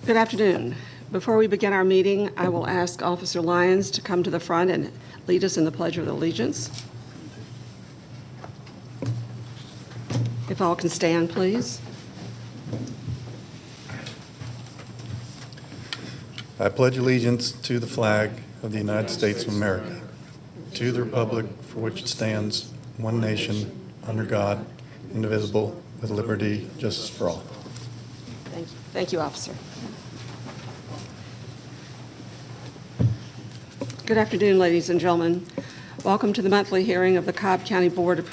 Good afternoon. Before we begin our meeting, I will ask Officer Lyons to come to the front and lead us in the Pledge of Allegiance. If all can stand, please. I pledge allegiance to the flag of the United States of America, to the republic for which it stands, one nation, under God, indivisible, with liberty and justice for all. Thank you. Thank you, Officer. Good afternoon, ladies and gentlemen. Welcome to the monthly hearing of the Cobb County Board of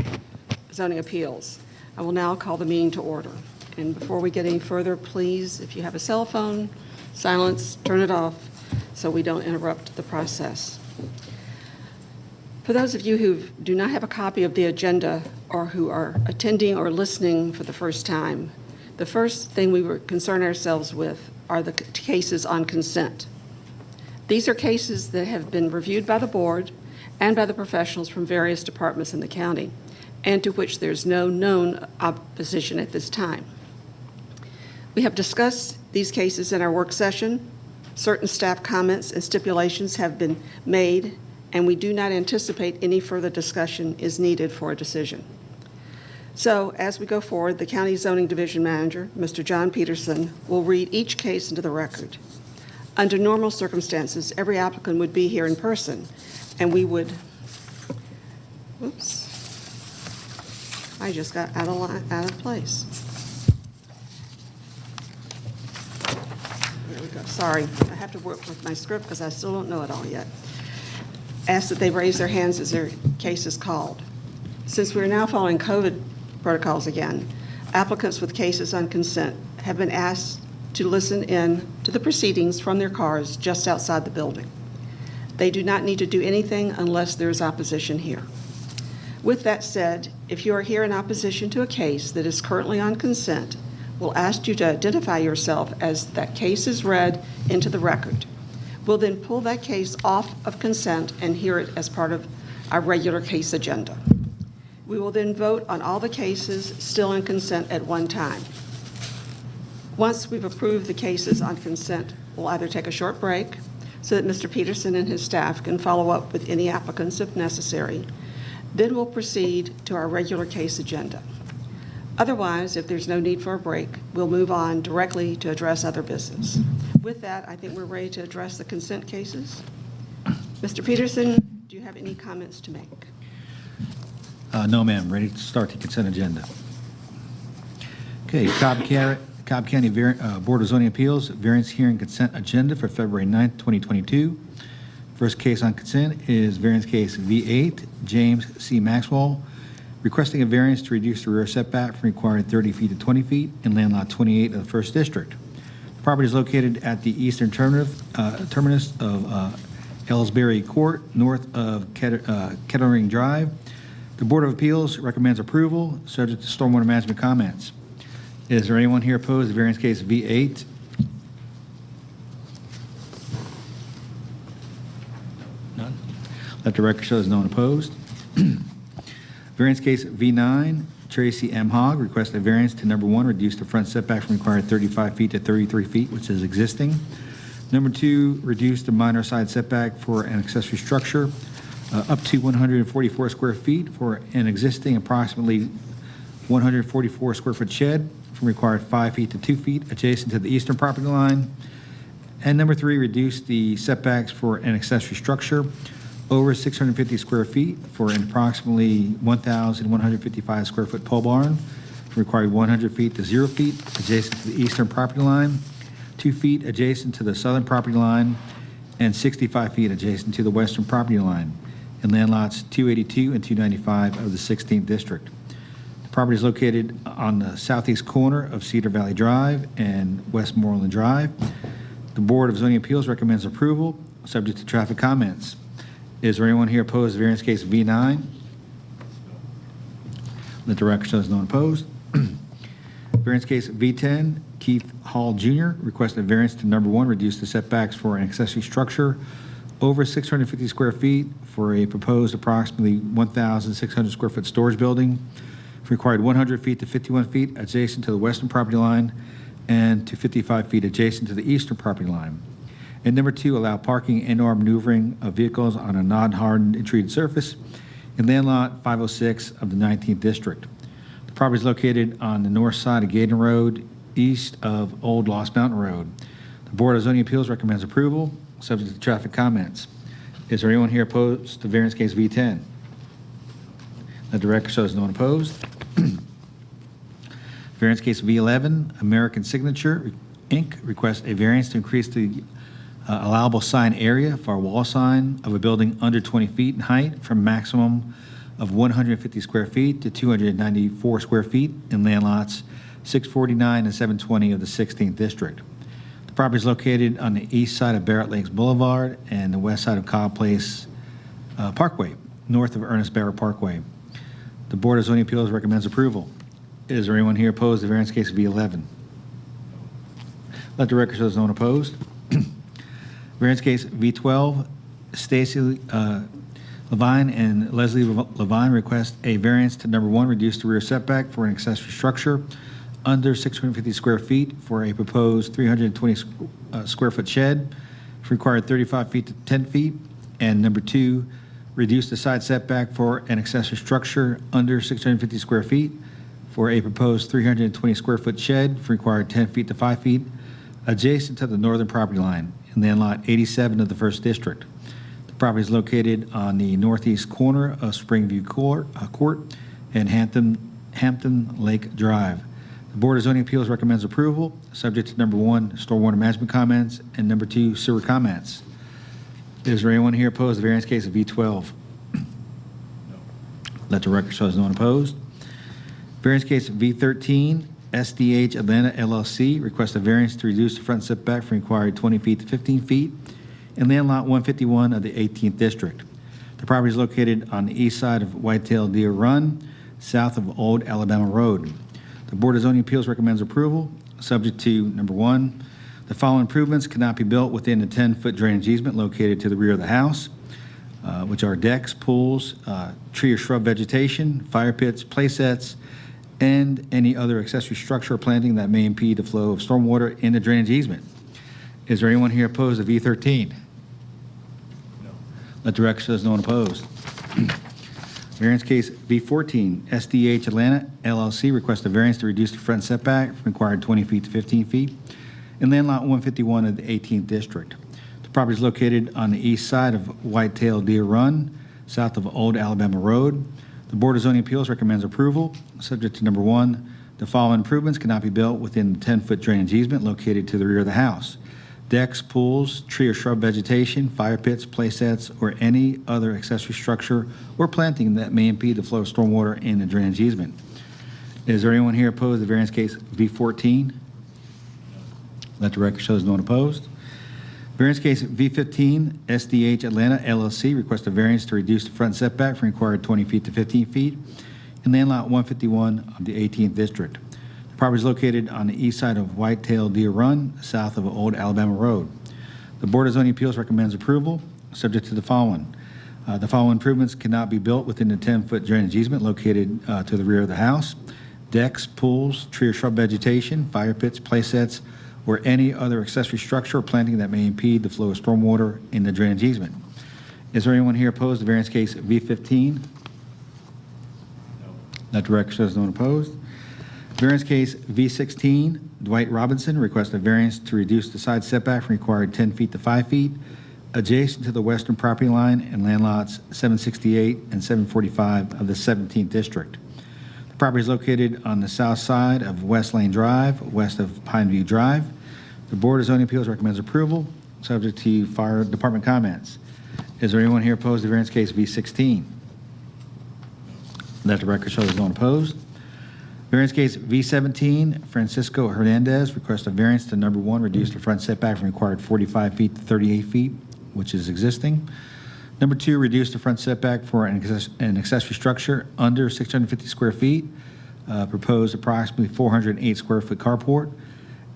Zoning Appeals. I will now call the meeting to order. And before we get any further, please, if you have a cell phone, silence, turn it off so we don't interrupt the process. For those of you who do not have a copy of the agenda or who are attending or listening for the first time, the first thing we would concern ourselves with are the cases on consent. These are cases that have been reviewed by the board and by the professionals from various departments in the county, and to which there's no known opposition at this time. We have discussed these cases in our work session. Certain staff comments and stipulations have been made, and we do not anticipate any further discussion is needed for a decision. So, as we go forward, the County Zoning Division Manager, Mr. John Peterson, will read each case into the record. Under normal circumstances, every applicant would be here in person, and we would, oops, I just got out of place. There we go. Sorry, I have to work with my script because I still don't know it all yet. Ask that they raise their hands as their case is called. Since we're now following COVID protocols again, applicants with cases on consent have been asked to listen in to the proceedings from their cars just outside the building. They do not need to do anything unless there is opposition here. With that said, if you are here in opposition to a case that is currently on consent, we'll ask you to identify yourself as that case is read into the record. We'll then pull that case off of consent and hear it as part of our regular case agenda. We will then vote on all the cases still in consent at one time. Once we've approved the cases on consent, we'll either take a short break so that Mr. Peterson and his staff can follow up with any applicants if necessary. Then we'll proceed to our regular case agenda. Otherwise, if there's no need for a break, we'll move on directly to address other business. With that, I think we're ready to address the consent cases. Mr. Peterson, do you have any comments to make? No, ma'am. Ready to start the consent agenda. Okay, Cobb County Board of Zoning Appeals Variance Hearing Consent Agenda for February 9th, 2022. First case on consent is variance case V8, James C. Maxwell, requesting a variance to reduce the rear setback from required 30 feet to 20 feet in land lot 28 of the 1st District. The property is located at the eastern terminus of Ellsbury Court, north of Kettering Drive. The Board of Appeals recommends approval, subject to stormwater management comments. Is there anyone here opposed to variance case V8? None. Let the record show there's no one opposed. Variance case V9, Tracy M. Hogg requested a variance to number 1, reduce the front setback from required 35 feet to 33 feet, which is existing. Number 2, reduce the minor side setback for an accessory structure up to 144 square feet for an existing approximately 144 square foot shed from required 5 feet to 2 feet adjacent to the eastern property line. And number 3, reduce the setbacks for an accessory structure over 650 square feet for an approximately 1,155 square foot pole barn from required 100 feet to 0 feet adjacent to the eastern property line, 2 feet adjacent to the southern property line, and 65 feet adjacent to the western property line in land lots 282 and 295 of the 16th District. The property is located on the southeast corner of Cedar Valley Drive and Westmoreland Drive. The Board of Zoning Appeals recommends approval, subject to traffic comments. Is there anyone here opposed to variance case V9? Let the record show there's no one opposed. Variance case V10, Keith Hall Jr. requested a variance to number 1, reduce the setbacks for an accessory structure over 650 square feet for a proposed approximately 1,600 square foot storage building required 100 feet to 51 feet adjacent to the western property line and to 55 feet adjacent to the eastern property line. And number 2, allow parking and/or maneuvering of vehicles on a non-hardened and treated surface in land lot 506 of the 19th District. The property is located on the north side of Gaydon Road, east of Old Lost Mountain Road. The Board of Zoning Appeals recommends approval, subject to traffic comments. Is there anyone here opposed to variance case V10? Let the record show there's no one opposed. Variance case V11, American Signature, Inc., requests a variance to increase the allowable sign area for a wall sign of a building under 20 feet in height from maximum of 150 square feet to 294 square feet in land lots 649 and 720 of the 16th District. The property is located on the east side of Barrett Lakes Boulevard and the west side of Cobb Place Parkway, north of Ernest Barrett Parkway. The Board of Zoning Appeals recommends approval. Is there anyone here opposed to variance case V11? Let the record show there's no one opposed. Variance case V12, Stacy Levine and Leslie Levine request a variance to number 1, reduce the rear setback for an accessory structure under 650 square feet for a proposed 320 square foot shed, required 35 feet to 10 feet. And number 2, reduce the side setback for an accessory structure under 650 square feet for a proposed 320 square foot shed, required 10 feet to 5 feet, adjacent to the northern property line in land lot 87 of the 1st District. The property is located on the northeast corner of Springview Court and Hampton Lake Drive. The Board of Zoning Appeals recommends approval, subject to number 1, stormwater management comments, and number 2, sewer comments. Is there anyone here opposed to the variance case of V12? No. Let the record show there's no one opposed. Variance case V13, SDH Atlanta LLC requests a variance to reduce the front setback from required 20 feet to 15 feet in land lot 151 of the 18th District. The property is located on the east side of Whitetail Deer Run, south of Old Alabama Road. The Board of Zoning Appeals recommends approval, subject to number 1, the following improvements cannot be built within the 10-foot drainage easement located to the rear of the house, which are decks, pools, tree or shrub vegetation, fire pits, play sets, and any other accessory structure or planting that may impede the flow of stormwater in the drainage easement. Is there anyone here opposed to V13? No. Let the record show there's no one opposed. Variance case V14, SDH Atlanta LLC requests a variance to reduce the front setback from required 20 feet to 15 feet in land lot 151 of the 18th District. The property is located on the east side of Whitetail Deer Run, south of Old Alabama Road. The Board of Zoning Appeals recommends approval, subject to number 1, the following improvements cannot be built within the 10-foot drainage easement located to the rear of the house: decks, pools, tree or shrub vegetation, fire pits, play sets, or any other accessory structure or planting that may impede the flow of stormwater in the drainage easement. Is there anyone here opposed to variance case V14? Let the record show there's no one opposed. Variance case V15, SDH Atlanta LLC requests a variance to reduce the front setback from required 20 feet to 15 feet in land lot 151 of the 18th District. The property is located on the east side of Whitetail Deer Run, south of Old Alabama Road. The Board of Zoning Appeals recommends approval, subject to the following. The following improvements cannot be built within the 10-foot drainage easement located to the rear of the house: decks, pools, tree or shrub vegetation, fire pits, play sets, or any other accessory structure or planting that may impede the flow of stormwater in the drainage easement. Is there anyone here opposed to variance case V15? No. Let the record show there's no one opposed. Variance case V16, Dwight Robinson requests a variance to reduce the side setback from required 10 feet to 5 feet adjacent to the western property line in land lots 768 and 745 of the 17th District. The property is located on the south side of West Lane Drive, west of Pineview Drive. The Board of Zoning Appeals recommends approval, subject to fire department comments. Is there anyone here opposed to variance case V16? Let the record show there's no one opposed. Variance case V17, Francisco Hernandez requests a variance to number 1, reduce the front setback from required 45 feet to 38 feet, which is existing. Number 2, reduce the front setback for an accessory structure under 650 square feet, proposed approximately 408 square foot carport.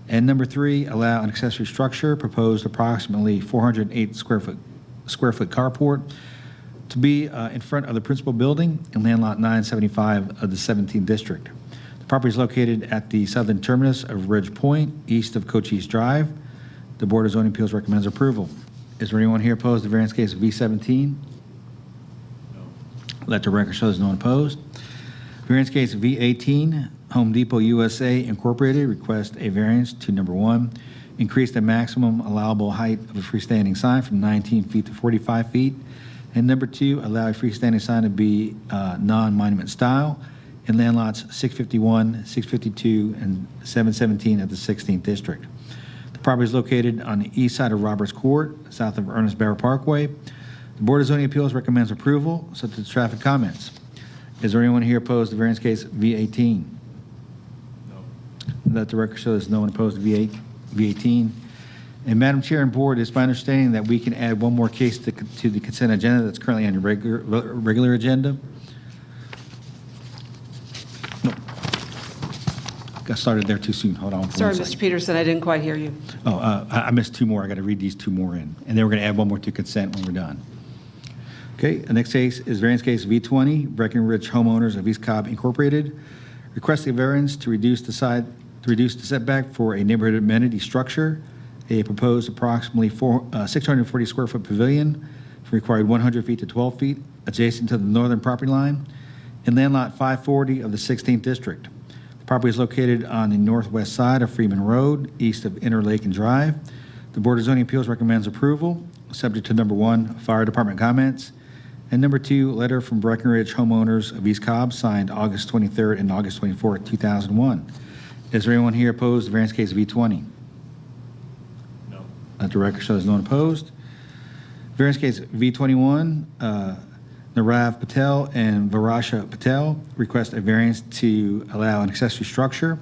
And number 3, allow an accessory structure, proposed approximately 408 square foot carport, to be in front of the principal building in land lot 975 of the 17th District. The Property is located at the southern terminus of Ridge Point, east of Cochise Drive. The Board of Zoning Appeals recommends approval. Is there anyone here opposed to variance case V17? No. Let the record show there's no one opposed. Variance case V18, Home Depot USA Incorporated request a variance to number 1, increase the maximum allowable height of a freestanding sign from 19 feet to 45 feet. And number 2, allow a freestanding sign to be non-monument style in land lots 651, 652, and 717 of the 16th District. The property is located on the east side of Roberts Court, south of Ernest Barrow Parkway. The Board of Zoning Appeals recommends approval, subject to traffic comments. Is there anyone here opposed to variance case V18? No. Let the record show there's no one opposed to V18. And Madam Chair and Board, it's my understanding that we can add one more case to the consent agenda that's currently on your regular agenda. No. Got started there too soon. Hold on. Sorry, Mr. Peterson, I didn't quite hear you. Oh, I missed 2 more. I got to read these 2 more in. And then we're going to add one more to consent when we're done. Okay, the next case is variance case V20, Breckenridge Homeowners of East Cobb Incorporated. Requesting variance to reduce the setback for a neighborhood amenity structure, a proposed approximately 640 square foot pavilion required 100 feet to 12 feet adjacent to the northern property line in land lot 540 of the 16th District. The property is located on the northwest side of Freeman Road, east of Interlake and Drive. The Board of Zoning Appeals recommends approval, subject to number 1, fire department comments, and number 2, letter from Breckenridge Homeowners of East Cobb, signed August 23rd and August 24th, 2001. Is there anyone here opposed to variance case V20? No. Let the record show there's no one opposed. Variance case V21, Narav Patel and Varasha Patel request a variance to allow an accessory structure,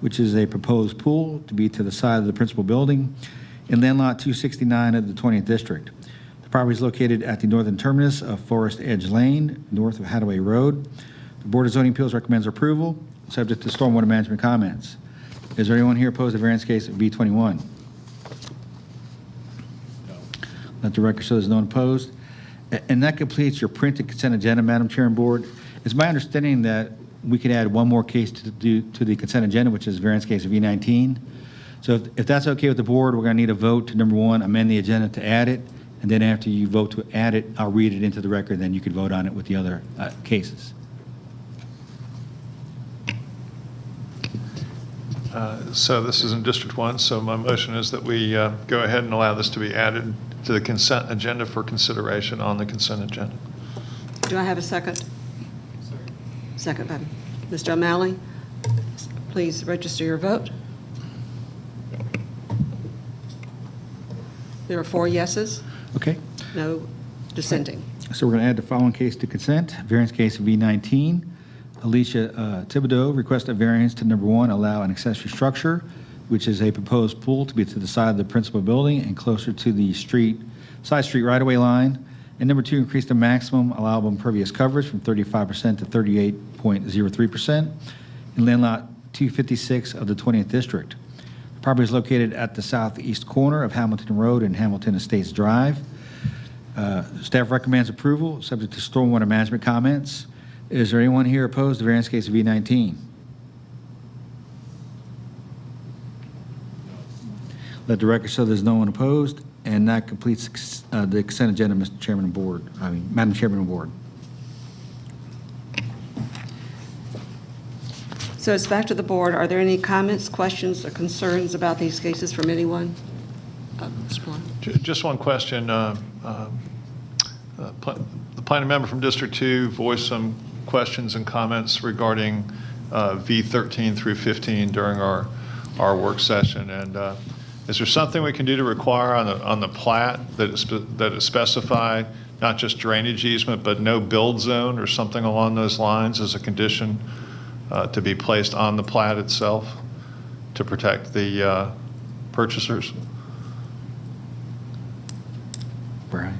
which is a proposed pool, to be to the side of the principal building in land lot 269 of the 20th District. The property is located at the northern terminus of Forest Edge Lane, north of Hadaway Road. The Board of Zoning Appeals recommends approval, subject to stormwater management comments. Is there anyone here opposed to variance case V21? No. Let the record show there's no one opposed. And that completes your printed consent agenda, Madam Chair and Board. It's my understanding that we could add one more case to the consent agenda, which is variance case V19. So if that's okay with the board, we're going to need a vote to, number 1, amend the agenda to add it. And then after you vote to add it, I'll read it into the record, then you could vote on it with the other cases. So this is in District 1, so my motion is that we go ahead and allow this to be added to the consent agenda for consideration on the consent agenda. Do I have a second? Second by Mr. O'Malley. Please register your vote. There are 4 yeses, Okay. no dissenting. So we're going to add the following case to consent. Variance case V19. Alicia Thibodeau requests a variance to number 1, allow an accessory structure, which is a proposed pool to be to the side of the principal building and closer to the side street right-of-way line. And number 2, increase the maximum allowable impervious coverage from 35% to 38.03% in land lot 256 of the 20th District. The property is located at the southeast corner of Hamilton Road and Hamilton Estates Drive. Staff recommends approval, subject to stormwater management comments. Is there anyone here opposed to variance case V19? Let the record show there's no one opposed, and that completes the consent agenda, Mr. Chairman and Board. Madam Chairman and Board. So it's back to the board. Are there any comments, questions, or concerns about these cases from anyone? Mr. Blunt. Just one question. The planning member from District 2 voiced some questions and comments regarding V13 through 15 during our work session. And is there something we can do to require on the plat that is specified, not just drainage easement, but no build zone or something along those lines as a condition to be placed on the plat itself to protect the purchasers? Brian.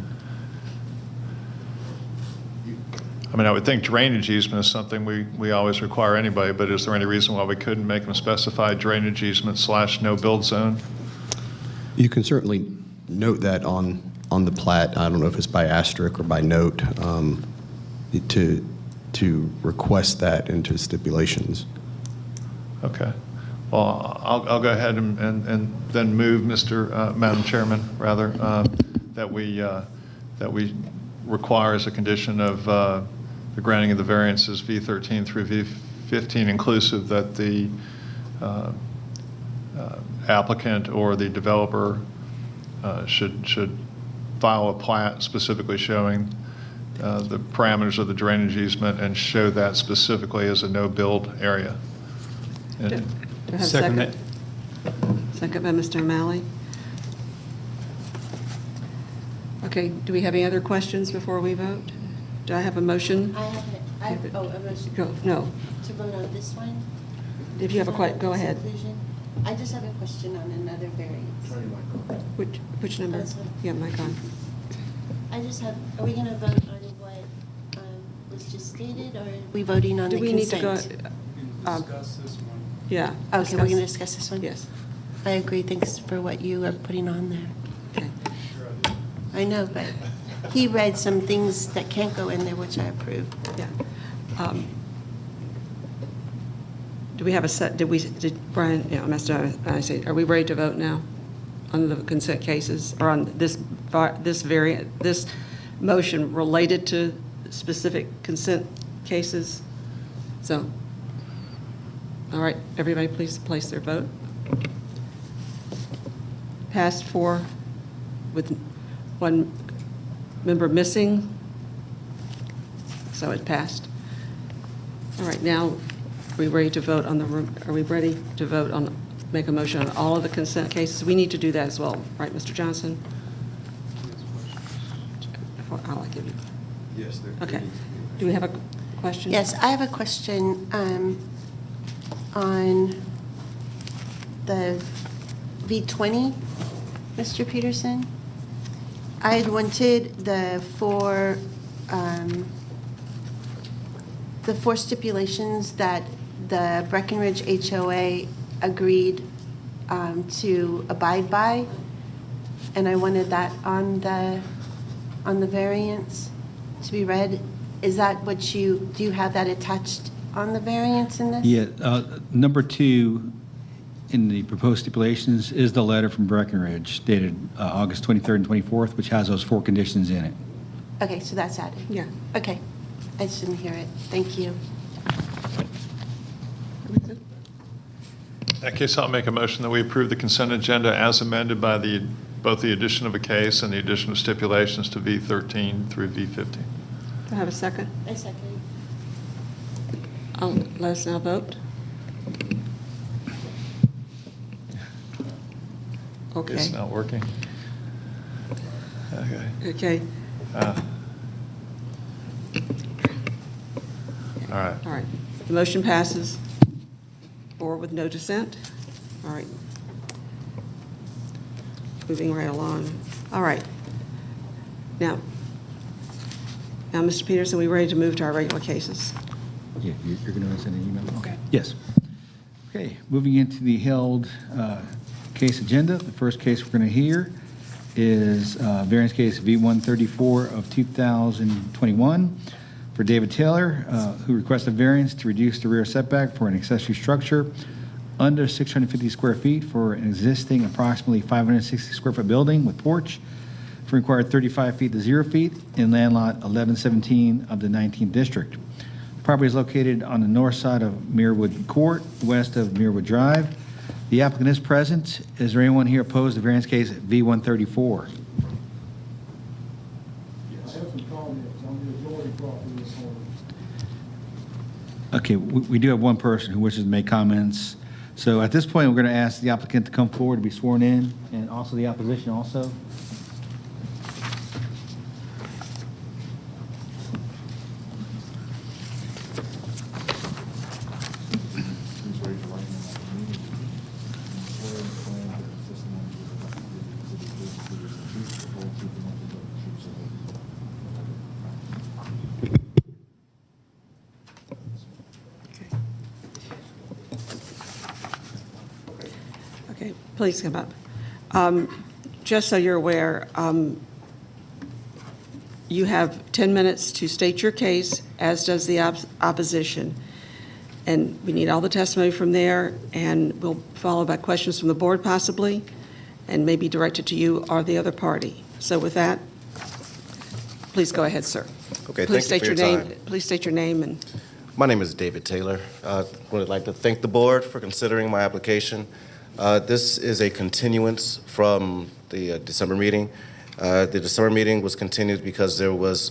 I mean, I would think drainage easement is something we always require anybody, but is there any reason why we couldn't make them specify drainage easement / no build zone? You can certainly note that on the plat. I don't know if it's by asterisk or by note, to request that into stipulations. Okay. Well, I'll go ahead and then move, Madam Chairman, rather, that we require as a condition of the granting of the variances V13 through V15 inclusive that the applicant or the developer should file a plat specifically showing the parameters of the drainage easement and show that specifically as a no-build area. And Do I have a Second second? Second by Mr. O'Malley. Okay, do we have any other questions before we vote? Do I have a motion? I have a motion. Go, no. To vote on this one? If you have a go ahead. Subdivision? I just have a question on another variance. Which number? This one. Yeah, mic on. I just have, are we going to vote on what was just stated, or are we voting on the Do we need to consent? go? Discuss this one. Yeah. Okay, we're going to discuss this one? Yes. I agree, thanks for what you are putting on there. Okay. I know, but he read some things that can't go in there, which I approve. Yeah. Do we have a set, did Brian, yeah, I say, are we ready to vote now on the consent cases, or on this motion related to specific consent cases? So, all right, everybody please place their vote. Passed 4 with 1 member missing, so it passed. All right, now, are we ready to vote on make a motion on all of the consent cases? We need to do that as well, right, Mr. Johnson? I'll give you. Yes, there. Okay. Do we have a question? Yes, I have a question on the V20, Mr. Peterson. I had wanted the four stipulations that the Breckenridge HOA agreed to abide by, and I wanted that on the variance to be read. Is that what do you have that attached on the variance in this? Yeah, number 2 in the proposed stipulations is the letter from Breckenridge dated August 23rd and 24th, which has those 4 conditions in it. Okay, so that's added. Yeah. Okay, I just didn't hear it. Thank you. in that case, I'll make a motion that we approve the consent agenda as amended by both the addition of a case and the addition of stipulations to V13 through V15. Do I have a second? I second. Let us now vote. Okay. It's not working. Okay. Okay. All right. All right. The motion passes 4 with no dissent. All right. Moving right along. All right. Now, Mr. Peterson, we ready to move to our regular cases? Yeah, you're going to send an email? Okay. Yes. Okay, moving into the held case agenda. The first case we're going to hear is variance case V134 of 2021 for David Taylor, who requests a variance to reduce the rear setback for an accessory structure under 650 square feet for an existing approximately 560 square foot building with porch for required 35 feet to 0 feet in land lot 1117 of the 19th district. The property is located on the north side of Muirwood Court, west of Muirwood Drive. The applicant is present. Is there anyone here opposed to variance case V134? Okay, we do have one person who wishes to make comments. So at this point, we're going to ask the applicant to come forward to be sworn in, and also the opposition also. Okay, please come up. Just so you're aware, you have 10 minutes to state your case, as does the opposition. And we need all the testimony from there, and we'll follow by questions from the board possibly, and maybe directed to you or the other party. So with that, please go ahead, sir. Okay, Please thank you state for your your name. time. Please state your name and My name is David Taylor. I would like to thank the board for considering my application. This is a continuance from the December meeting. The December meeting was continued because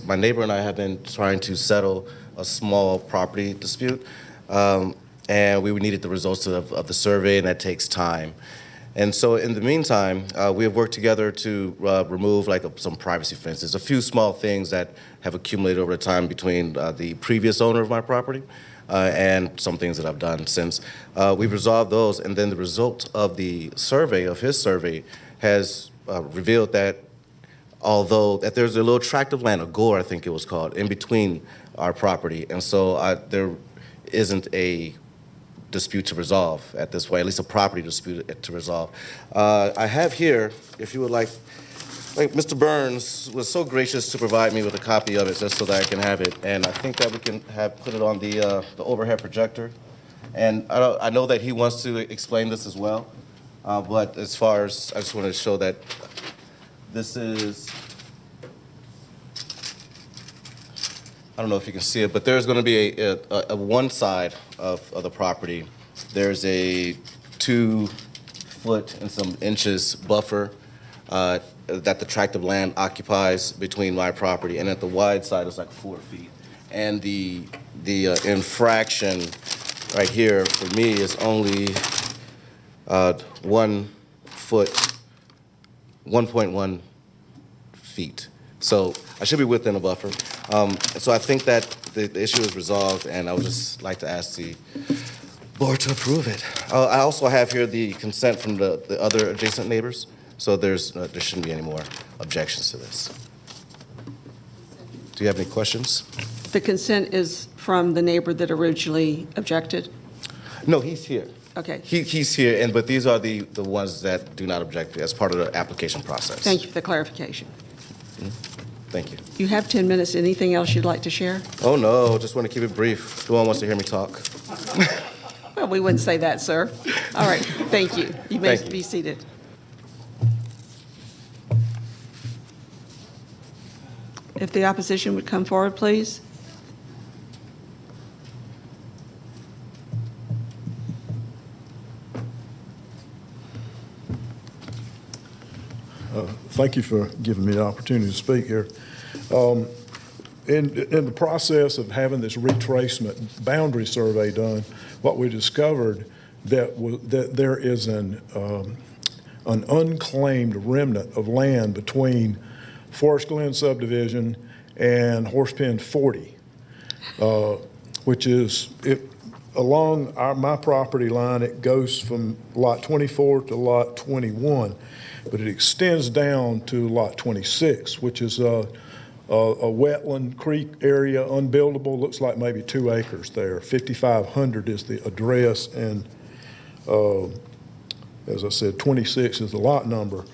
my neighbor and I have been trying to settle a small property dispute, and we needed the results of the survey, and that takes time. And so in the meantime, we have worked together to remove some privacy fences, a few small things that have accumulated over the time between the previous owner of my property and some things that I've done since. We've resolved those, and then the result of the survey, of his survey, has revealed that that there's a little tract of land, a gore I think it was called, in between our property. And so there isn't a dispute to resolve at this point, at least a property dispute to resolve. I have here, if you would like Mr. Burns was so gracious to provide me with a copy of it just so that I can have it, and I think that we can put it on the overhead projector. And I know that he wants to explain this as well, but as far as, I just wanted to show that this is, I don't know if you can see it, but there's going to be a one side of the property. There's a 2 foot and some inches buffer that the tract of land occupies between my property, and at the wide side is like 4 feet. And the infraction right here for me is only 1 foot, 1.1 feet. So I should be within a buffer. So I think that the issue is resolved, and I would just like to ask the board to approve it. I also have here the consent from the other adjacent neighbors, so there shouldn't be any more objections to this. Do you have any questions? the consent is from the neighbor that originally objected? No, he's here. Okay. He's here, but these are the ones that do not object as part of the application process. Thank you for the clarification. Thank you. You have 10 minutes. Anything else you'd like to share? Oh, no, just want to keep it brief. No one wants to hear me talk. Well, we wouldn't say that, sir. All right, thank you. You may Thank you. be seated. If the opposition would come forward, please. Thank you for giving me the opportunity to speak here. In the process of having this retracement boundary survey done, what we discovered that there is an unclaimed remnant of land between Forest Glen subdivision and Horse Pen 40, which is along my property line. It goes from lot 24 to lot 21, but it extends down to lot 26, which is a wetland creek area, unbuildable, looks like maybe 2 acres there. 5500 is the address, and as I said, 26 is the lot number.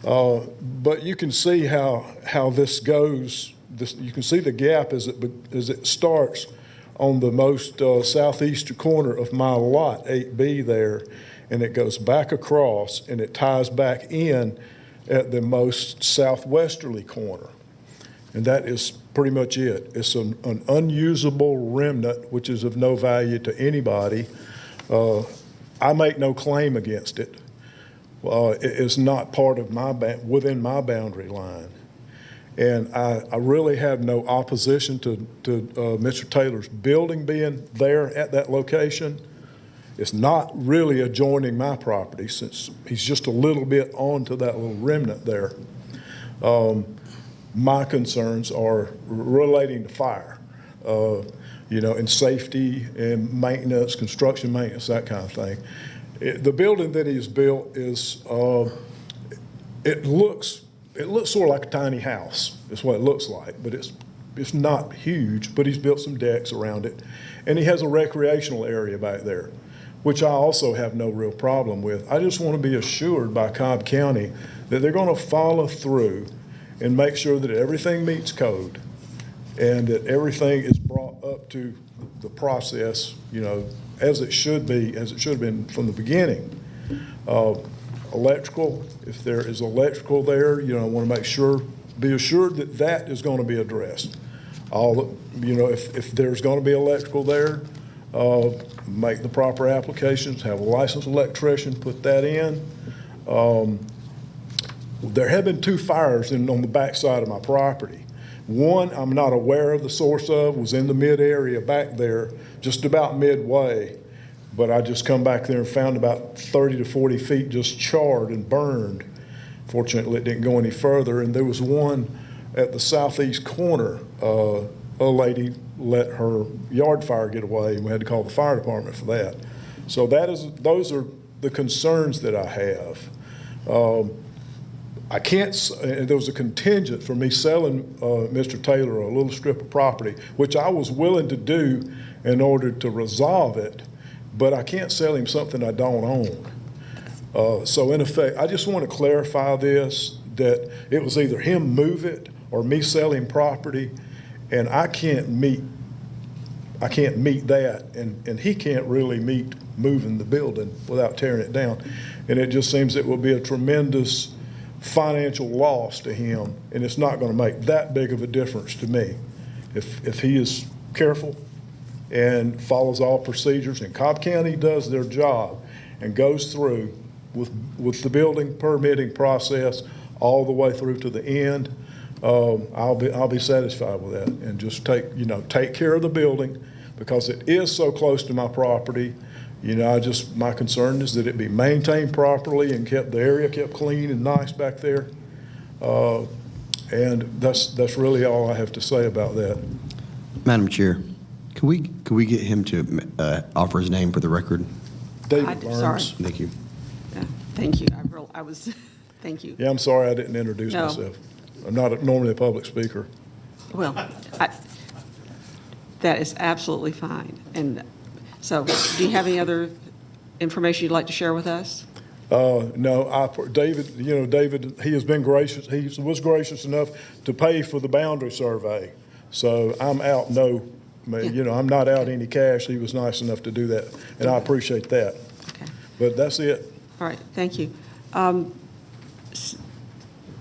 But you can see how this goes. You can see the gap as it starts on the most southeastern corner of my lot, 8B there, and it goes back across and it ties back in at the most southwesterly corner. And that is pretty much it. It's an unusable remnant, which is of no value to anybody. I make no claim against it. It is not part of within my boundary line. And I really have no opposition to Mr. Taylor's building being there at that location. It's not really adjoining my property, since he's just a little bit onto that little remnant there. My concerns are relating to fire, and safety and maintenance, construction maintenance, that kind of thing. The building that he's built is, it looks sort of like a tiny house. That's what it looks like, but it's not huge, but he's built some decks around it. And he has a recreational area back there, which I also have no real problem with. I just want to be assured by Cobb County that they're going to follow through and make sure that everything meets code. and that everything is brought up to the process, as it should be, as it should have been from the beginning. Electrical, if there is electrical there, I want to make sure, be assured that that is going to be addressed. If there's going to be electrical there, make the proper applications, have a licensed electrician put that in. There have been 2 fires on the backside of my property. One I'm not aware of the source of, was in the mid area back there, just about midway. But I just come back there and found about 30 to 40 feet just charred and burned. Fortunately, it didn't go any further. And there was one at the southeast corner. A lady let her yard fire get away, and we had to call the fire department for that. So those are the concerns that I have. I can't, there was a contingent for me selling Mr. Taylor a little strip of property, which I was willing to do in order to resolve it, but I can't sell him something I don't own. So in effect, I just want to clarify this, that it was either him move it or me selling property, and I can't meet that, and he can't really meet moving the building without tearing it down. And it just seems it will be a tremendous financial loss to him, and it's not going to make that big of a difference to me. If he is careful and follows all procedures, and Cobb County does their job and goes through with the building permitting process all the way through to the end, I'll be satisfied with that, and just take care of the building, because it is so close to my property. My concern is that it be maintained properly and the area kept clean and nice back there. And that's really all I have to say about that. Madam Chair, can we get him to offer his name for the record? David Sorry. Burns. Thank you. Yeah, thank you. I was, thank you. Yeah, I'm sorry I didn't introduce No. myself. I'm not normally a public speaker. Well, that is absolutely fine. And so, do you have any other information you'd like to share with us? No, David, he has been gracious. He was gracious enough to pay for the boundary survey. So I'm out I'm not out any cash. He was nice enough to do that, and I appreciate that. Okay. But that's it. All right, thank you.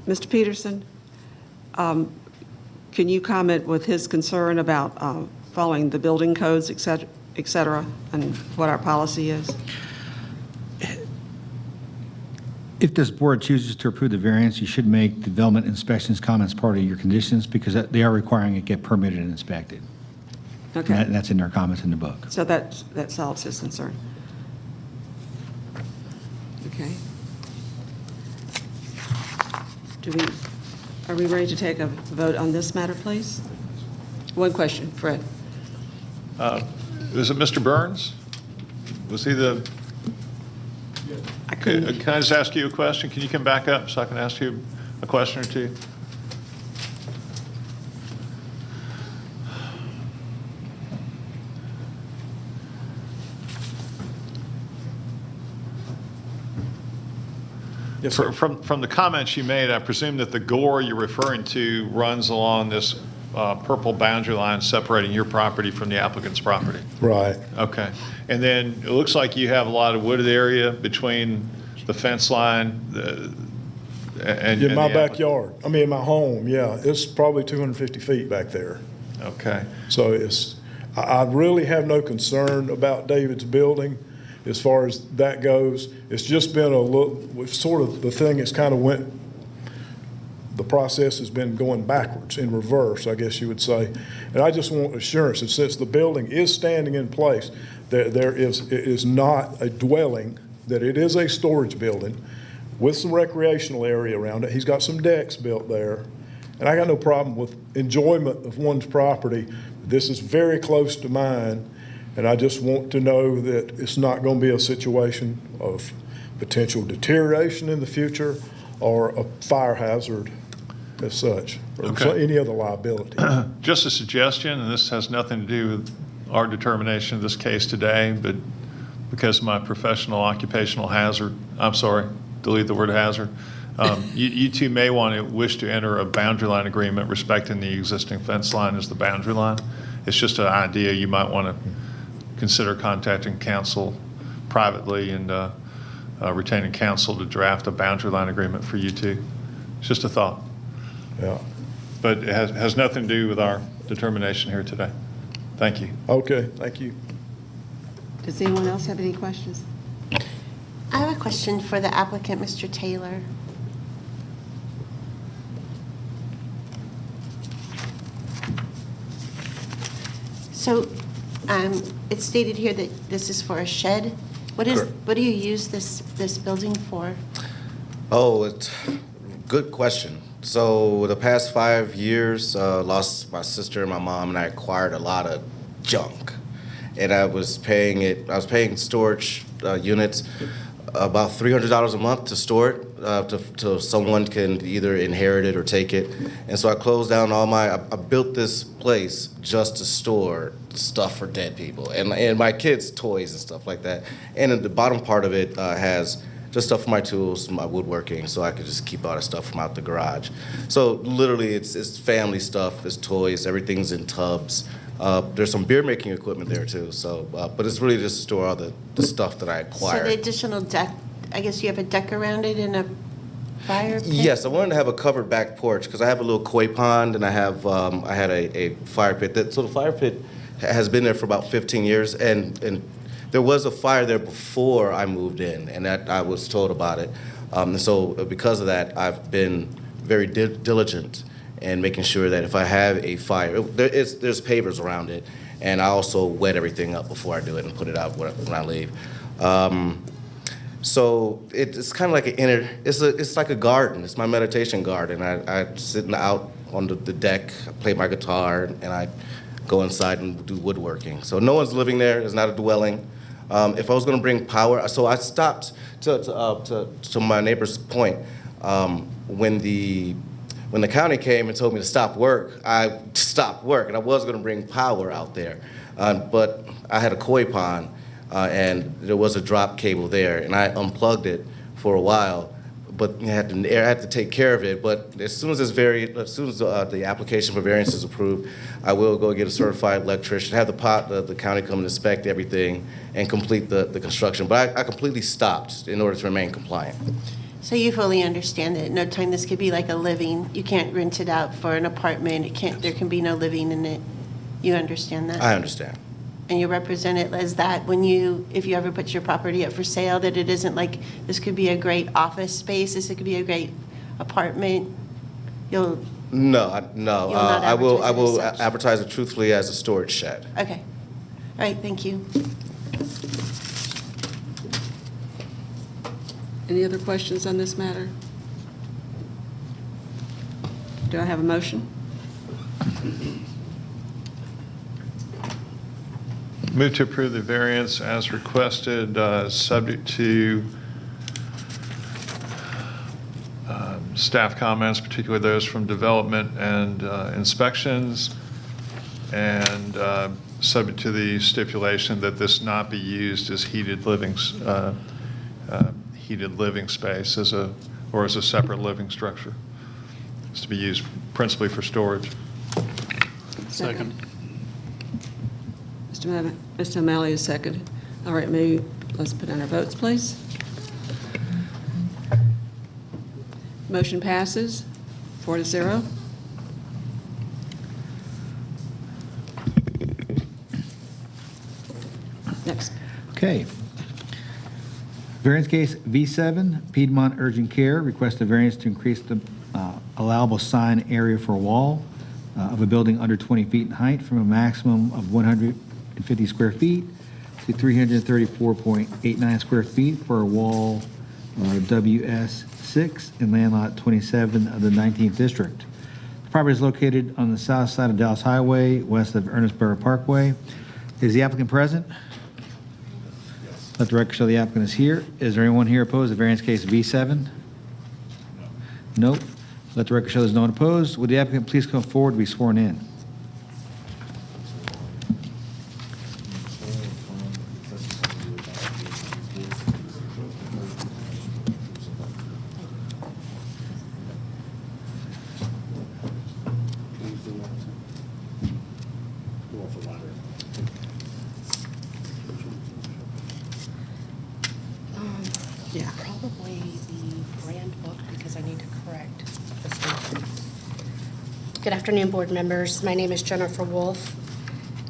Mr. Peterson, can you comment with his concern about following the building codes, et cetera, and what our policy is? If this board chooses to approve the variance, you should make development inspections comments part of your conditions, because they are requiring it get permitted and inspected. Okay. And that's in their comments in the book. So that solves his concern. Okay. Are we ready to take a vote on this matter, please? One question, Fred. Was it Mr. Burns? Was he the? I couldn't. Can I just ask you a question? Can you come back up so I can ask you a question or two? Yes, sir. From the comments you made, I presume that the gore you're referring to runs along this purple boundary line separating your property from the applicant's property. Right. Okay. And then it looks like you have a lot of wooded area between the fence line and In my the backyard, in my home, yeah. It's probably 250 feet back there. Okay. So I really have no concern about David's building as far as that goes. It's just been the thing has kind of the process has been going backwards, in reverse, I guess you would say. And I just want assurance that since the building is standing in place, that it is not a dwelling, that it is a storage building with some recreational area around it. He's got some decks built there. And I got no problem with enjoyment of one's property. This is very close to mine, and I just want to know that it's not going to be a situation of potential deterioration in the future or a fire hazard as such, or Okay. any other liability. Just a suggestion, and this has nothing to do with our determination of this case today, but because of my professional occupational hazard, I'm sorry, delete the word hazard. You two may want to wish to enter a boundary line agreement respecting the existing fence line as the boundary line. It's just an idea. You might want to consider contacting council privately and retaining counsel to draft a boundary line agreement for you two. It's just a thought. Yeah. But it has nothing to do with our determination here today. Thank you. Okay, thank you. Does anyone else have any questions? I have a question for the applicant, Mr. Taylor. So it's stated here that this is for a shed. Correct. What do you use this building for? Oh, it's good question. So the past 5 years, lost my sister and my mom, and I acquired a lot of junk. And I was paying storage units about $300 a month to store it, till someone can either inherit it or take it. And so I closed down I built this place just to store stuff for dead people and my kids' toys and stuff like that. And at the bottom part of it has just stuff for my tools, my woodworking, so I could just keep all that stuff from out the garage. So literally it's family stuff, it's toys, everything's in tubs. There's some beer making equipment there too, so, but it's really just to store all the stuff that I acquired. So the additional deck, I guess you have a deck around it and a fire pit? Yes, I wanted to have a covered back porch because I have a little koi pond and I had a fire pit. So the fire pit has been there for about 15 years and there was a fire there before I moved in and that I was told about it. And so because of that, I've been very diligent in making sure that if I have a fire, there's pavers around it, and I also wet everything up before I do it and put it out when I leave. So it's kind of like it's like a garden. It's my meditation garden. I sit out on the deck, I play my guitar, and I go inside and do woodworking. So no one's living there. It's not a dwelling. If I was going to bring power, so I stopped to my neighbor's point. When the county came and told me to stop work, I stopped work, and I was going to bring power out there. But I had a koi pond, and there was a drop cable there, and I unplugged it for a while, but I had to take care of it. But as soon as the application for variance is approved, I will go get a certified electrician, have the county come and inspect everything, and complete the construction. But I completely stopped in order to remain compliant. So you fully understand that at no time this could be like a living, you can't rent it out for an apartment, there can be no living in it. You understand that? I understand. And you represent it as that if you ever put your property up for sale, that it isn't like, this could be a great office space, this could be a great apartment, No. not I will advertise it as such? advertise it truthfully as a storage shed. Okay. All right, thank you. Any other questions on this matter? Do I have a motion? Move to approve the variance as requested, subject to staff comments, particularly those from development and inspections, and subject to the stipulation that this not be used as heated living space or as a separate living structure. It's to be used principally for storage. Second. Mr. O'Malley is second. All right, let's put on our votes, please. Motion passes 4-0. Next. Okay. Variance case V7, Piedmont Urgent Care, request a variance to increase the allowable sign area for a wall of a building under 20 feet in height from a maximum of 150 square feet to 334.89 square feet for a wall WS6 in land lot 27 of the 19th District. The property is located on the south side of Dallas Highway, west of Ernestboro Parkway. Is the applicant present? Let the record show the applicant is here. Is there anyone here opposed to variance case V7? No. Let the record show there's no one opposed. Would the applicant please come forward to be sworn in? Yeah. Probably the brand book, because I need to correct the statement. Good afternoon, board members. My name is Jennifer Wolf.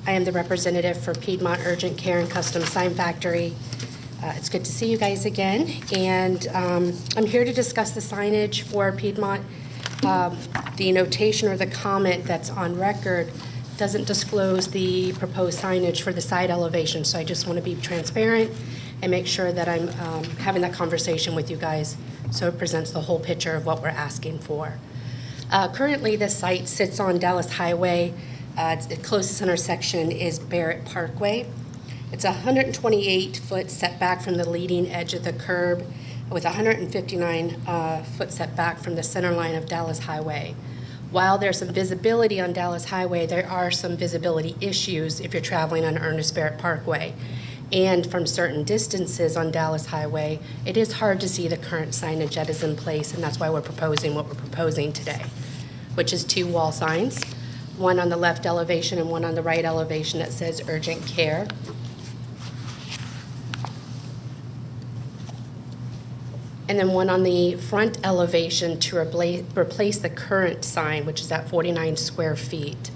I am the representative for Piedmont Urgent Care and Custom Sign Factory. It's good to see you guys again, and I'm here to discuss the signage for Piedmont. The notation or the comment that's on record doesn't disclose the proposed signage for the side elevation, so I just want to be transparent and make sure that I'm having that conversation with you guys so it presents the whole picture of what we're asking for. Currently, this site sits on Dallas Highway. The closest intersection is Barrett Parkway. It's a 128-foot setback from the leading edge of the curb with a 159-foot setback from the center line of Dallas Highway. While there's some visibility on Dallas Highway, there are some visibility issues if you're traveling on Ernest Barrett Parkway. And from certain distances on Dallas Highway, it is hard to see the current signage that is in place, and that's why we're proposing what we're proposing today, which is 2 wall signs, one on the left elevation and one on the right elevation that says urgent care. And then one on the front elevation to replace the current sign, which is at 49 square feet.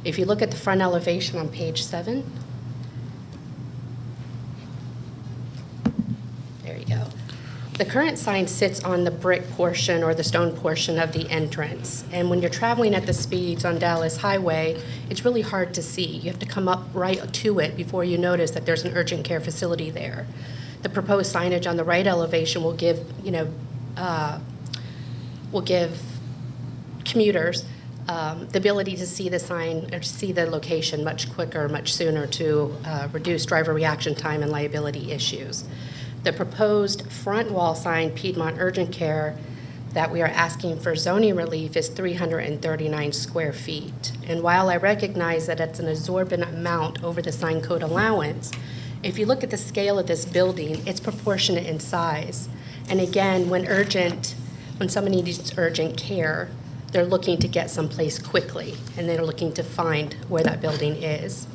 If you look at the front elevation on page 7, there you go. The current sign sits on the brick portion or the stone portion of the entrance. And when you're traveling at the speeds on Dallas Highway, it's really hard to see. You have to come up right to it before you notice that there's an urgent care facility there. The proposed signage on the right elevation will give, commuters the ability to see the sign or see the location much quicker, much sooner to reduce driver reaction time and liability issues. The proposed front wall sign, Piedmont Urgent Care, that we are asking for zoning relief is 339 square feet. And while I recognize that it's an exorbitant amount over the sign code allowance, if you look at the scale of this building, it's proportionate in size. And again, when somebody needs urgent care, they're looking to get someplace quickly, and they're looking to find where that building is.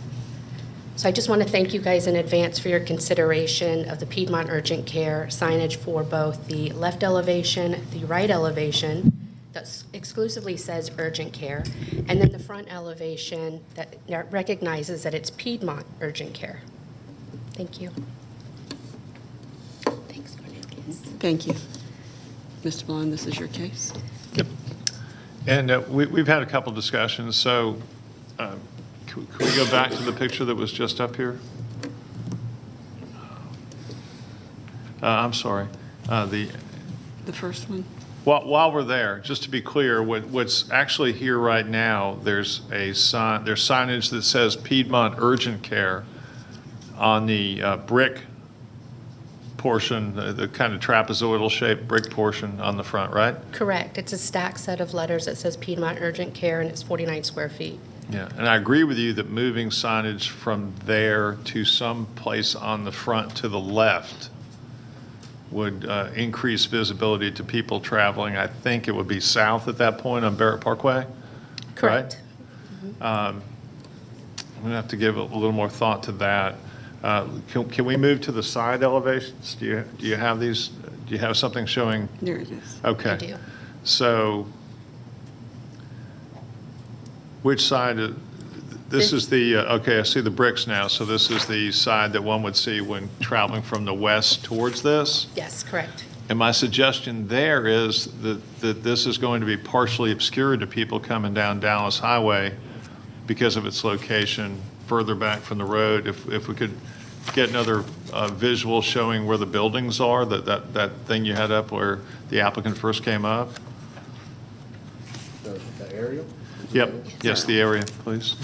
So I just want to thank you guys in advance for your consideration of the Piedmont Urgent Care signage for both the left elevation, the right elevation, that exclusively says urgent care, and then the front elevation that recognizes that it's Piedmont Urgent Care. Thank you. Thanks, Cornelius. Thank you. Mr. Malone, this is your case. Yep. And we've had a couple discussions, so can we go back to the picture that was just up here? I'm sorry. The first one? While we're there, just to be clear, what's actually here right now, there's signage that says Piedmont Urgent Care on the brick portion, the kind of trapezoidal shaped brick portion on the front, right? Correct. It's a stacked set of letters that says Piedmont Urgent Care, and it's 49 square feet. Yeah, and I agree with you that moving signage from there to some place on the front to the left would increase visibility to people traveling. I think it would be south at that point on Barrett Parkway. Correct. Right? I'm going to have to give a little more thought to that. Can we move to the side elevations? Do you have these? Do you have something showing? There it is. Okay. I do. So which side? This is the, okay, I see the bricks now. So this is the side that one would see when traveling from the west towards this? Yes, correct. And my suggestion there is that this is going to be partially obscured to people coming down Dallas Highway because of its location further back from the road. If we could get another visual showing where the buildings are, that thing you had up where the applicant first came up. The aerial? Yep, yes, the area, please.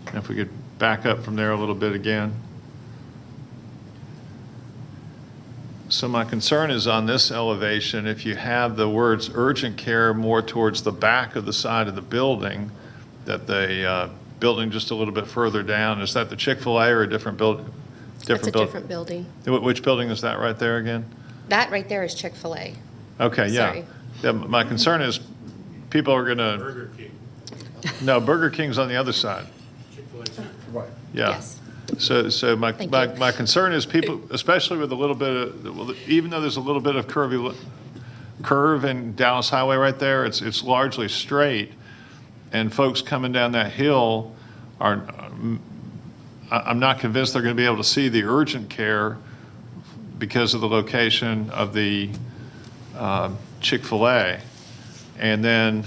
And if we could back up from there a little bit again. So my concern is on this elevation, if you have the words urgent care more towards the back of the side of the building, that the building just a little bit further down, is that the Chick-fil-A or a different building? It's a different building. Which building is that right there again? That right there is Chick-fil-A. Okay, yeah. Sorry. Yeah, my concern is people are going to, No, Burger King's on the other side. Right. Yeah. Yes. So my Thank you. my concern is people, especially with a little bit of, well, even though there's a little bit of curve in Dallas Highway right there, it's largely straight, and folks coming down that hill are, I'm not convinced they're going to be able to see the urgent care because of the location of the Chick-fil-A. And then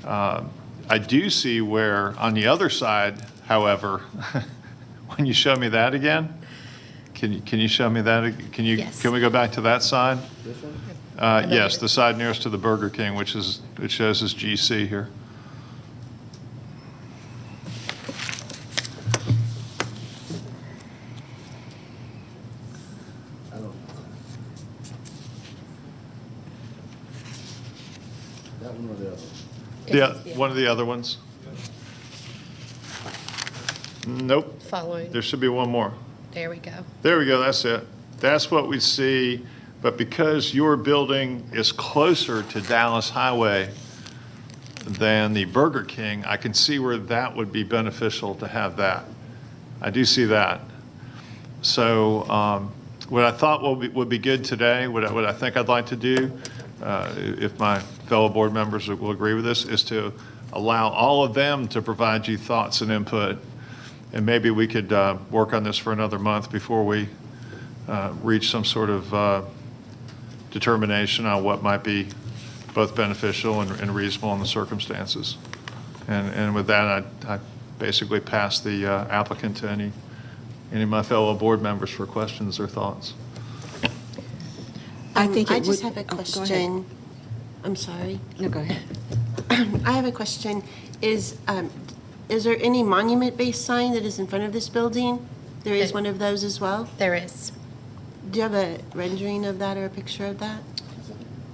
I do see where on the other side, however, when you show me that again, can you show me that? Yes. Can we go back to that side? This one? Yes, the side nearest to the Burger King, which it shows as GC here. That one or the other? Yeah, one of the other ones. Nope, Following, there should be one more. there we go. There we go, that's it. That's what we see, but because your building is closer to Dallas Highway than the Burger King, I can see where that would be beneficial to have that. I do see that. So what I thought would be good today, what I think I'd like to do, if my fellow board members will agree with this, is to allow all of them to provide you thoughts and input. And maybe we could work on this for another month before we reach some sort of determination on what might be both beneficial and reasonable in the circumstances. And with that, I basically pass the applicant to any of my fellow board members for questions or thoughts. I think I it just would- have a oh, go ahead. question. I'm sorry. No, go ahead. I have a question. Is there any monument-based sign that is in front of this building? There is one of those as well? There is. Do you have a rendering of that or a picture of that?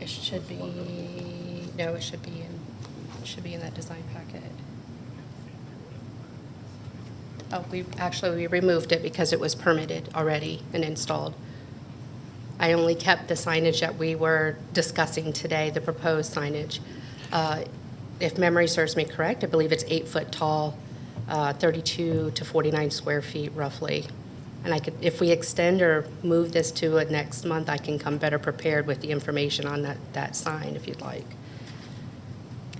It should be, no, it should be in that design packet. Oh, we removed it because it was permitted already and installed. I only kept the signage that we were discussing today, the proposed signage. If memory serves me correct, I believe it's 8 foot tall, 32 to 49 square feet roughly. And I could, if we extend or move this to a next month, I can come better prepared with the information on that sign if you'd like.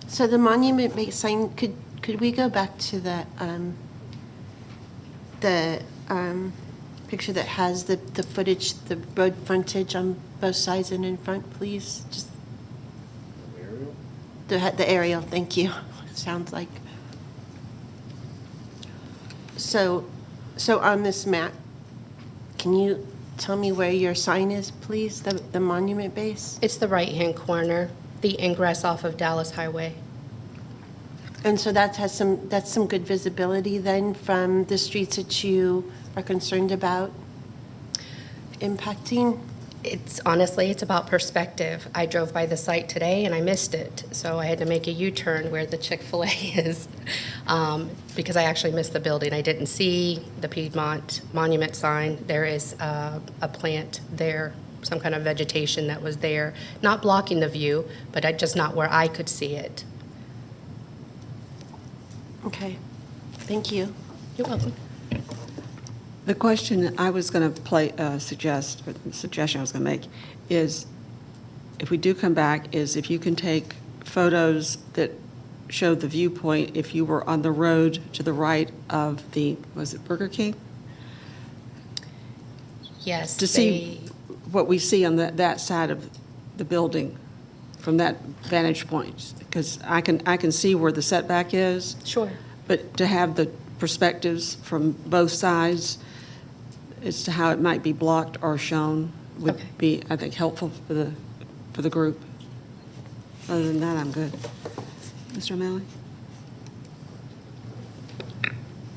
So the monument-based sign, could we go back to the picture that has the footage, the road frontage on both sides and in front, please? Just the aerial, thank you. Sounds like. So on this map, can you tell me where your sign is, please, the monument base? It's the right-hand corner, the ingress off of Dallas Highway. And so that's some good visibility then from the streets that you are concerned about impacting? It's honestly, it's about perspective. I drove by the site today and I missed it, so I had to make a U-turn where the Chick-fil-A is because I actually missed the building. I didn't see the Piedmont Monument sign. There is a plant there, some kind of vegetation that was there, not blocking the view, but just not where I could see it. Okay, thank you. You're welcome. The question I was going to suggest, or the suggestion I was going to make, is if we do come back, is if you can take photos that show the viewpoint if you were on the road to the right of the, was it Burger King? Yes. To see what we see on that side of the building from that vantage point, because I can see where the setback is. Sure. But to have the perspectives from both sides as to how it might be blocked or shown would Okay. be, I think, helpful for the group. Other than that, I'm good. Mr. O'Malley?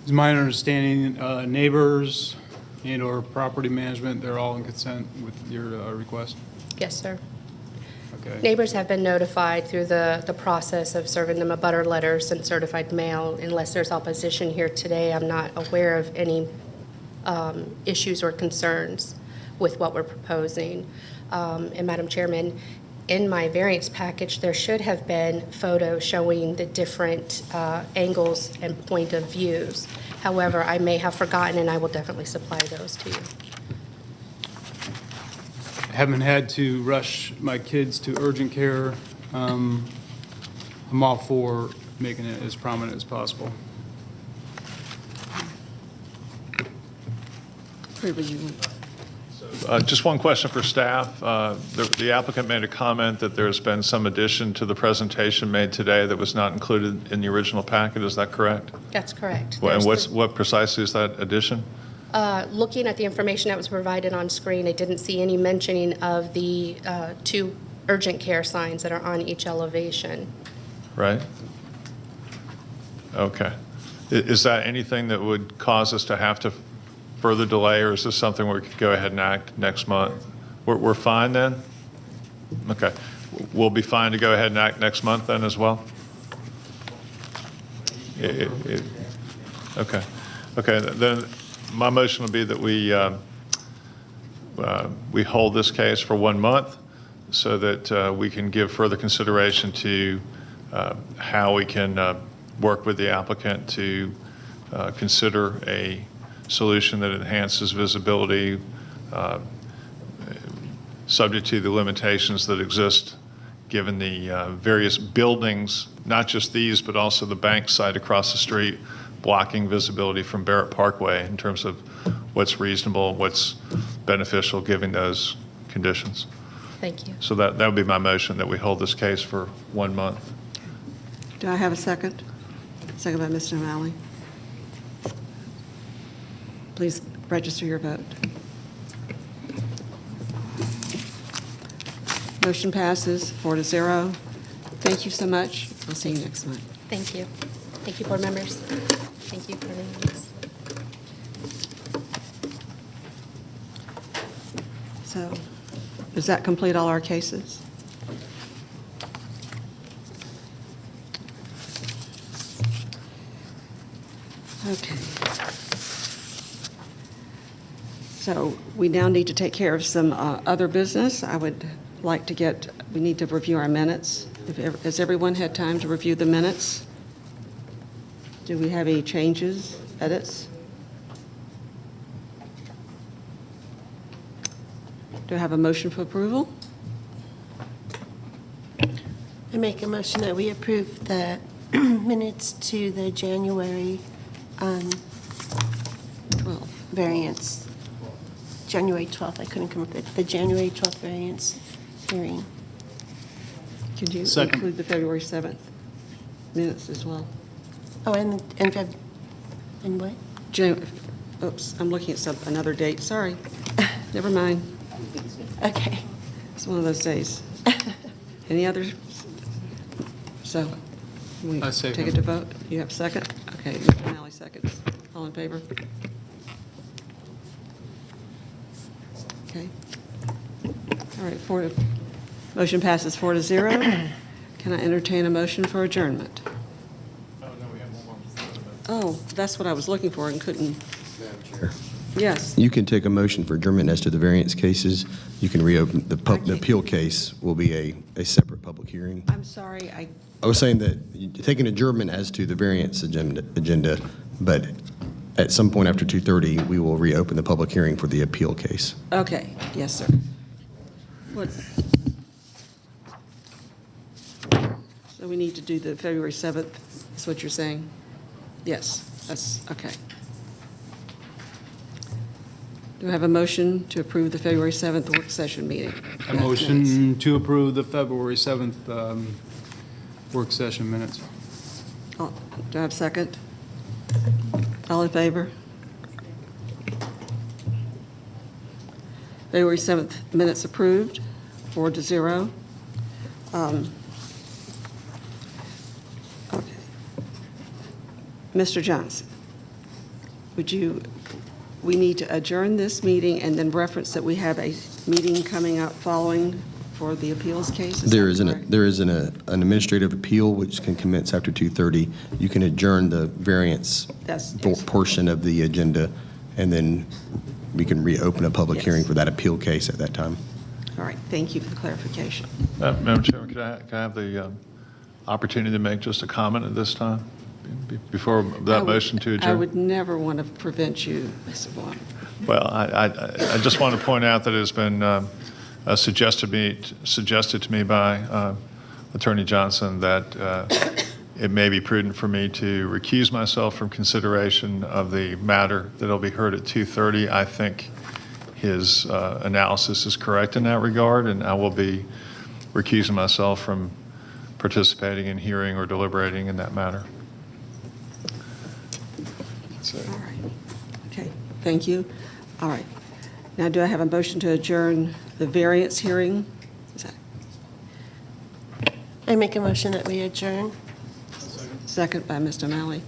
It's my understanding, neighbors and/or property management, they're all in consent with your request? Yes, sir. Okay. Neighbors have been notified through the process of serving them a butter letter, sent certified mail. Unless there's opposition here today, I'm not aware of any issues or concerns with what we're proposing. And Madam Chairman, in my variance package, there should have been photos showing the different angles and point of views. However, I may have forgotten, and I will definitely supply those to you. Haven't had to rush my kids to urgent care. I'm all for making it as prominent as possible. Just one question for staff. The applicant made a comment that there's been some addition to the presentation made today that was not included in the original packet. Is that correct? That's correct. And There's what precisely is that addition? looking at the information that was provided on screen, I didn't see any mentioning of the 2 urgent care signs that are on each elevation. Right? Okay. Is that anything that would cause us to have to further delay, or is this something where we could go ahead and act next month? We're fine then? Okay. We'll be fine to go ahead and act next month then as well? Okay. Okay, then my motion will be that we hold this case for 1 month so that we can give further consideration to how we can work with the applicant to consider a solution that enhances visibility subject to the limitations that exist given the various buildings, not just these, but also the bank site across the street, blocking visibility from Barrett Parkway in terms of what's reasonable, what's beneficial, given those conditions. Thank you. So that would be my motion, that we hold this case for 1 month. Do I have a second? Second by Mr. O'Malley. Please register your vote. Motion passes 4-0. Thank you so much. I'll see you next month. Thank you. Thank you, board members. Thank you for doing this. So, does that complete all our cases? Okay. So we now need to take care of some other business. I would like to we need to review our minutes. Has everyone had time to review the minutes? Do we have any changes, edits? Do I have a motion for approval? I make a motion that we approve the minutes to the January 12. variance. January 12th, I couldn't come up with it. The January 12th variance hearing. Could you Second. include the February 7th minutes as well? Oh, and what? Oops, I'm looking at another date. Sorry. Never mind. Okay. It's one of those days. Any others? So, we I second. take it to vote? You have a second? Okay, Mr. O'Malley seconds. All in favor? Okay. All right, motion passes 4-0. Can I entertain a motion for adjournment? Oh, that's what I was looking for and couldn't. Yes. You can take a motion for adjournment as to the variance cases. You can reopen, the appeal case will be a separate public hearing. I'm sorry, I was saying that you take an adjournment as to the variance agenda, but at some point after 2:30, we will reopen the public hearing for the appeal case. okay, yes, sir. What? So we need to do the February 7th, is what you're saying? Yes, that's, okay. Do I have a motion to approve the February 7th work session meeting? A motion to approve the February 7th work session minutes. Oh, do I have a second? All in favor? February 7th minutes approved, 4-0. Okay. Mr. Johnson, we need to adjourn this meeting and then reference that we have a meeting coming up following for the appeals case? There is an administrative appeal which can commence after 2:30. You can adjourn the variance Yes. portion of the agenda, and then we can reopen a public Yes. hearing for that appeal case at that time. All right, thank you for the clarification. Madam Chairman, could I have the opportunity to make just a comment at this time before that motion to adjourn? I would never want to prevent you, Mr. Vaughn. Well, I just want to point out that it has been suggested to me by Attorney Johnson that it may be prudent for me to recuse myself from consideration of the matter that will be heard at 2:30. I think his analysis is correct in that regard, and I will be recusing myself from participating in hearing or deliberating in that matter. So, All right. Okay, thank you. All right. Now, do I have a motion to adjourn the variance hearing? Is that I make a motion that we adjourn. second by Mr. Malley?